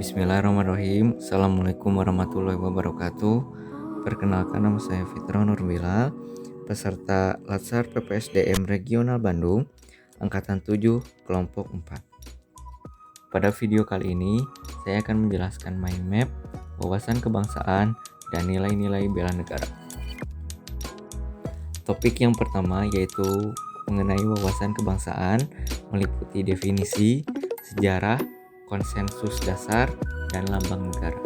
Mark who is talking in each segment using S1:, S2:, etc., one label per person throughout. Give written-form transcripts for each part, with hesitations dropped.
S1: Bismillahirrahmanirrahim. Assalamualaikum warahmatullahi wabarakatuh. Perkenalkan, nama saya Fitra Nurbilal, peserta Latsar PPSDM Regional Bandung, Angkatan 7, Kelompok 4. Pada video kali ini, saya akan menjelaskan mind map, wawasan kebangsaan, dan nilai-nilai bela negara. Topik yang pertama yaitu mengenai wawasan kebangsaan, meliputi definisi, sejarah, konsensus dasar, dan lambang negara.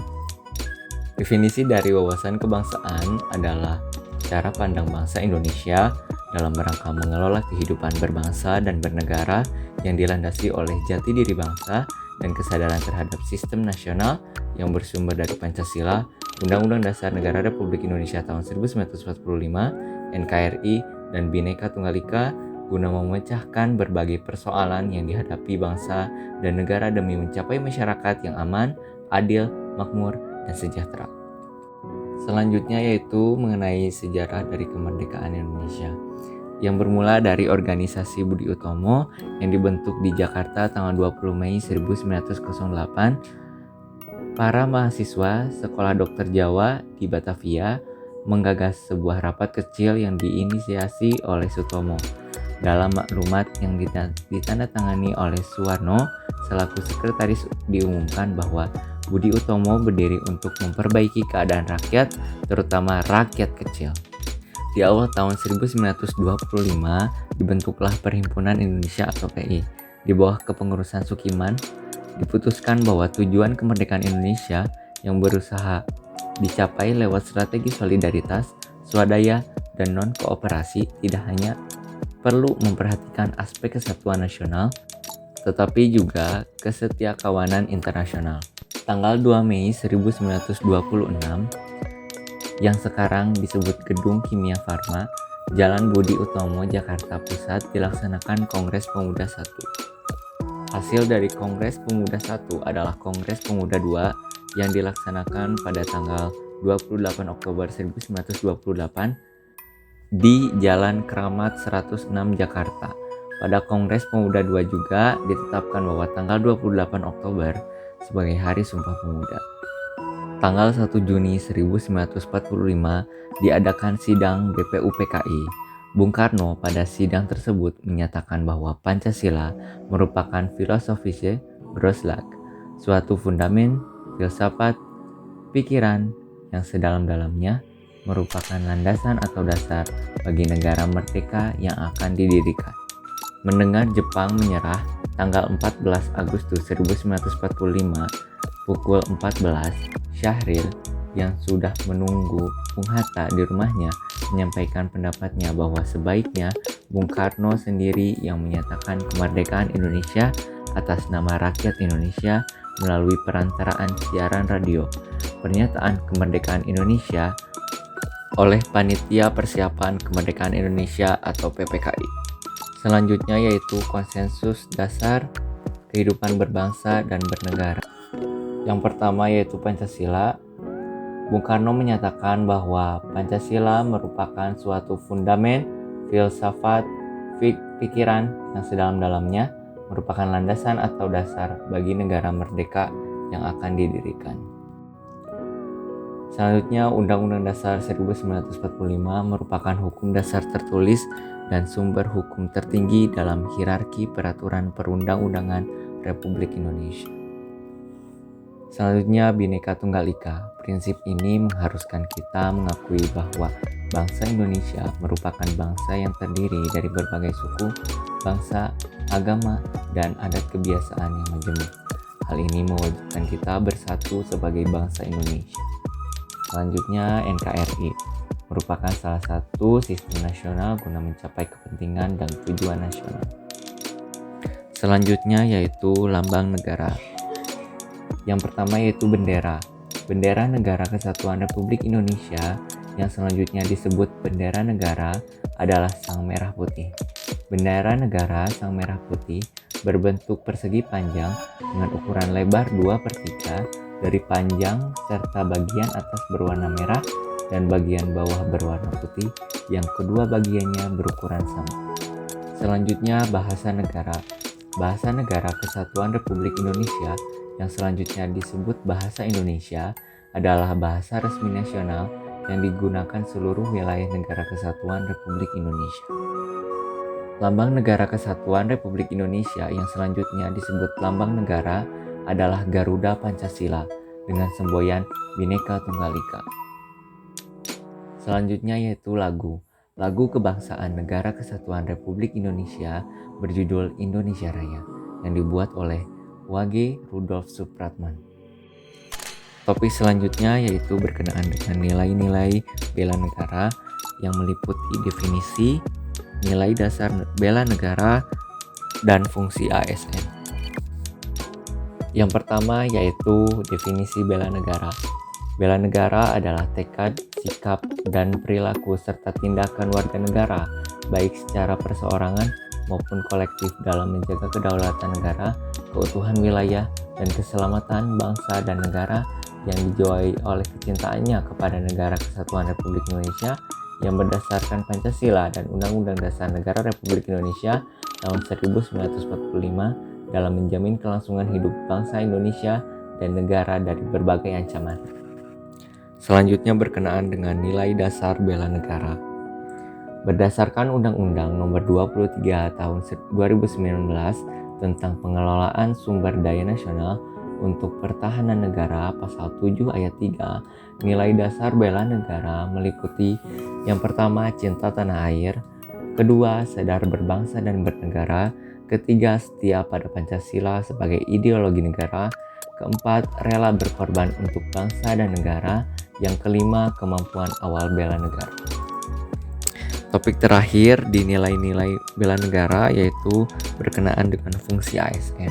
S1: Definisi dari wawasan kebangsaan adalah cara pandang bangsa Indonesia dalam rangka mengelola kehidupan berbangsa dan bernegara yang dilandasi oleh jati diri bangsa dan kesadaran terhadap sistem nasional yang bersumber dari Pancasila, Undang-Undang Dasar Negara Republik Indonesia tahun 1945, NKRI, dan Bhinneka Tunggal Ika, guna memecahkan berbagai persoalan yang dihadapi bangsa dan negara demi mencapai masyarakat yang aman, adil, makmur, dan sejahtera. Selanjutnya yaitu mengenai sejarah dari kemerdekaan Indonesia, yang bermula dari organisasi Budi Utomo yang dibentuk di Jakarta tanggal 20 Mei 1908. Para mahasiswa Sekolah Dokter Jawa di Batavia menggagas sebuah rapat kecil yang diinisiasi oleh Sutomo. Dalam maklumat yang ditandatangani oleh Suwarno selaku sekretaris, diumumkan bahwa Budi Utomo berdiri untuk memperbaiki keadaan rakyat, terutama rakyat kecil. Di awal tahun 1925 dibentuklah Perhimpunan Indonesia atau PI. Di bawah kepengurusan Sukiman, diputuskan bahwa tujuan kemerdekaan Indonesia yang berusaha dicapai lewat strategi solidaritas, swadaya, dan non-kooperasi tidak hanya perlu memperhatikan aspek kesatuan nasional, tetapi juga kesetiakawanan internasional. Tanggal 2 Mei 1926, yang sekarang disebut Gedung Kimia Farma, Jalan Budi Utomo, Jakarta Pusat, dilaksanakan Kongres Pemuda I. Hasil dari Kongres Pemuda I adalah Kongres Pemuda II yang dilaksanakan pada tanggal 28 Oktober 1928 di Jalan Kramat 106 Jakarta. Pada Kongres Pemuda II juga ditetapkan bahwa tanggal 28 Oktober sebagai Hari Sumpah Pemuda. Tanggal 1 Juni 1945 diadakan sidang BPUPKI. Bung Karno pada sidang tersebut menyatakan bahwa Pancasila merupakan filosofische Grundlage, suatu fundamen filsafat pikiran yang sedalam-dalamnya merupakan landasan atau dasar bagi negara merdeka yang akan didirikan. Mendengar Jepang menyerah tanggal 14 Agustus 1945 pukul 14, Syahrir yang sudah menunggu Bung Hatta di rumahnya menyampaikan pendapatnya bahwa sebaiknya Bung Karno sendiri yang menyatakan kemerdekaan Indonesia atas nama rakyat Indonesia melalui perantaraan siaran radio. Pernyataan kemerdekaan Indonesia oleh Panitia Persiapan Kemerdekaan Indonesia atau PPKI. Selanjutnya yaitu konsensus dasar kehidupan berbangsa dan bernegara. Yang pertama yaitu Pancasila. Bung Karno menyatakan bahwa Pancasila merupakan suatu fundamen filsafat pikiran yang sedalam-dalamnya merupakan landasan atau dasar bagi negara merdeka yang akan didirikan. Selanjutnya, Undang-Undang Dasar 1945 merupakan hukum dasar tertulis dan sumber hukum tertinggi dalam hierarki peraturan perundang-undangan Republik Indonesia. Selanjutnya, Bhinneka Tunggal Ika. Prinsip ini mengharuskan kita mengakui bahwa bangsa Indonesia merupakan bangsa yang terdiri dari berbagai suku, bangsa, agama, dan adat kebiasaan yang majemuk. Hal ini mewajibkan kita bersatu sebagai bangsa Indonesia. Selanjutnya, NKRI merupakan salah satu sistem nasional guna mencapai kepentingan dan tujuan nasional. Selanjutnya yaitu lambang negara. Yang pertama yaitu bendera. Bendera Negara Kesatuan Republik Indonesia yang selanjutnya disebut bendera negara adalah Sang Merah Putih. Bendera negara Sang Merah Putih berbentuk persegi panjang dengan ukuran lebar 2/3 dari panjang serta bagian atas berwarna merah dan bagian bawah berwarna putih yang kedua bagiannya berukuran sama. Selanjutnya bahasa negara. Bahasa Negara Kesatuan Republik Indonesia yang selanjutnya disebut bahasa Indonesia, adalah bahasa resmi nasional yang digunakan seluruh wilayah Negara Kesatuan Republik Indonesia. Lambang Negara Kesatuan Republik Indonesia yang selanjutnya disebut lambang negara adalah Garuda Pancasila dengan semboyan Bhinneka Tunggal Ika. Selanjutnya yaitu lagu. Lagu kebangsaan Negara Kesatuan Republik Indonesia berjudul Indonesia Raya yang dibuat oleh W.G. Rudolf Supratman. Topik selanjutnya yaitu berkenaan dengan nilai-nilai bela negara yang meliputi definisi, nilai dasar bela negara, dan fungsi ASN. Yang pertama yaitu definisi bela negara. Bela negara adalah tekad, sikap, dan perilaku serta tindakan warga negara, baik secara perseorangan maupun kolektif dalam menjaga kedaulatan negara, keutuhan wilayah, dan keselamatan bangsa dan negara yang dijiwai oleh kecintaannya kepada Negara Kesatuan Republik Indonesia yang berdasarkan Pancasila dan Undang-Undang Dasar Negara Republik Indonesia tahun 1945 dalam menjamin kelangsungan hidup bangsa Indonesia dan negara dari berbagai ancaman. Selanjutnya berkenaan dengan nilai dasar bela negara. Berdasarkan Undang-Undang Nomor 23 Tahun 2019 tentang pengelolaan sumber daya nasional untuk pertahanan negara pasal 7 ayat 3, nilai dasar bela negara meliputi yang pertama cinta tanah air, kedua sadar berbangsa dan bernegara, ketiga setia pada Pancasila sebagai ideologi negara, keempat rela berkorban untuk bangsa dan negara, yang kelima kemampuan awal bela negara. Topik terakhir di nilai-nilai bela negara yaitu berkenaan dengan fungsi ASN.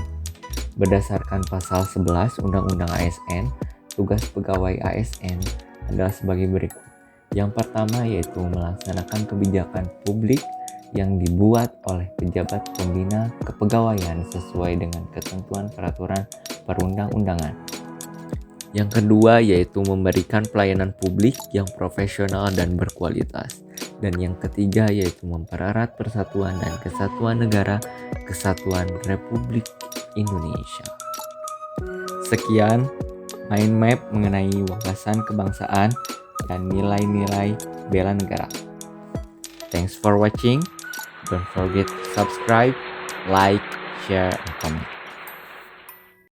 S1: Berdasarkan pasal 11 Undang-Undang ASN, tugas pegawai ASN adalah sebagai berikut. Yang pertama yaitu melaksanakan kebijakan publik yang dibuat oleh pejabat pembina kepegawaian sesuai dengan ketentuan peraturan perundang-undangan. Yang kedua yaitu memberikan pelayanan publik yang profesional dan berkualitas. Dan yang ketiga yaitu mempererat persatuan dan kesatuan negara Kesatuan Republik Indonesia. Sekian mind map mengenai wawasan kebangsaan dan nilai-nilai bela negara. Thanks for watching. Don't forget to subscribe, like, share, and comment.